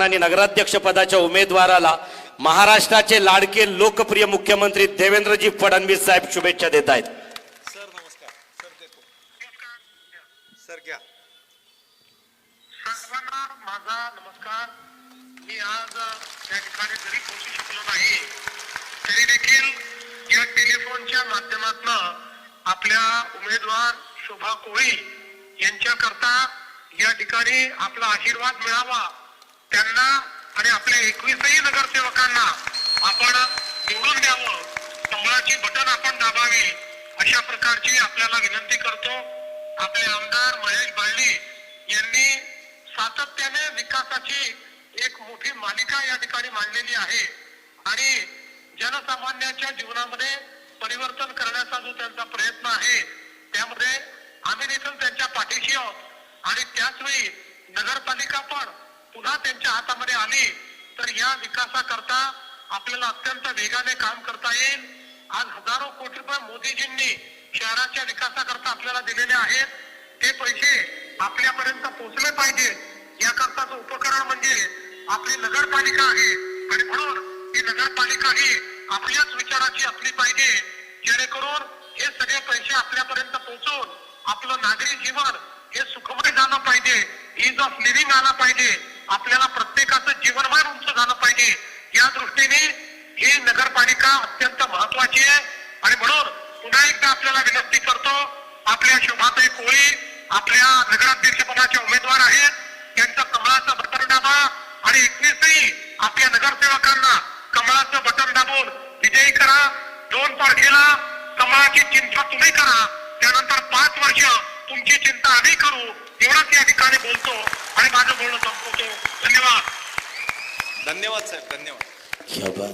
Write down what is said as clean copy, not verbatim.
आणि नगराध्यक्ष पदाच्या उमेदवाराला महाराष्ट्राचे लाडके लोकप्रिय मुख्यमंत्री देवेंद्रजी फडणवीस साहेब शुभेच्छा देत आहेत। सर नमस्कार। सर देतो सर घ्या। सर्वांना माझा नमस्कार। मी आज या ठिकाणी जरी पोहोचू शकलो नाही तरी देखील या टेलिफोनच्या माध्यमातून आपल्या उमेदवार शोभा कोळी यांच्याकरता या ठिकाणी आपला आशीर्वाद मिळावा, त्यांना आणि आपल्या 21ही नगरसेवकांना आपण निवडून द्यावं, कमळाची बटन आपण दाबावी अशा प्रकारची आपल्याला विनंती करतो। आपले आमदार महेश बाळली यांनी सातत्याने विकासाची एक मोठी मालिका या ठिकाणी मांडलेली आहे आणि जनसामान्यांच्या जीवनामध्ये परिवर्तन करण्याचा जो त्यांचा प्रयत्न आहे त्यामध्ये आम्ही देखील त्यांच्या पाठीशी आहोत आणि त्याचवेळी नगरपालिका पण पुन्हा त्यांच्या हातामध्ये आली तर या विकासाकरता आपल्याला अत्यंत वेगाने काम करता येईल। आज हजारो कोटी रुपये मोदीजींनी शहराच्या विकासाकरता आपल्याला दिलेले आहेत, ते पैसे आपल्यापर्यंत पोहोचले पाहिजे याकरताचं उपकरण म्हणजे आपली नगरपालिका आहे आणि म्हणून ही नगरपालिका ही आपल्याच विचाराची असली पाहिजे जेणेकरून हे सगळे पैसे आपल्यापर्यंत पोहोचून आपलं नागरी जीवन हे सुखमय झालं पाहिजे, इज ऑफ लिव्हिंग आला पाहिजे, आपल्याला प्रत्येकाचं जीवनमान उंच झालं पाहिजे। या दृष्टीने ही नगरपालिका अत्यंत महत्वाची आहे आणि म्हणून पुन्हा एकदा आपल्याला विनंती करतो, आपल्या शोभाताई कोळी आपल्या नगराध्यक्ष पदाच्या उमेदवार आहेत, त्यांचं कमळाचं बटन दाबा आणि 21ही आपल्या नगरसेवकांना कमळाचं बटन दाबून विजयी करा। 2 तारखेला कमळाची चिंता तुम्ही करा, त्यानंतर 5 वर्ष तुमची चिंता आम्ही करू, एवढंच या ठिकाणी बोलतो आणि माझं बोलणं संपवतो। धन्यवाद। धन्यवाद साहेब, धन्यवाद।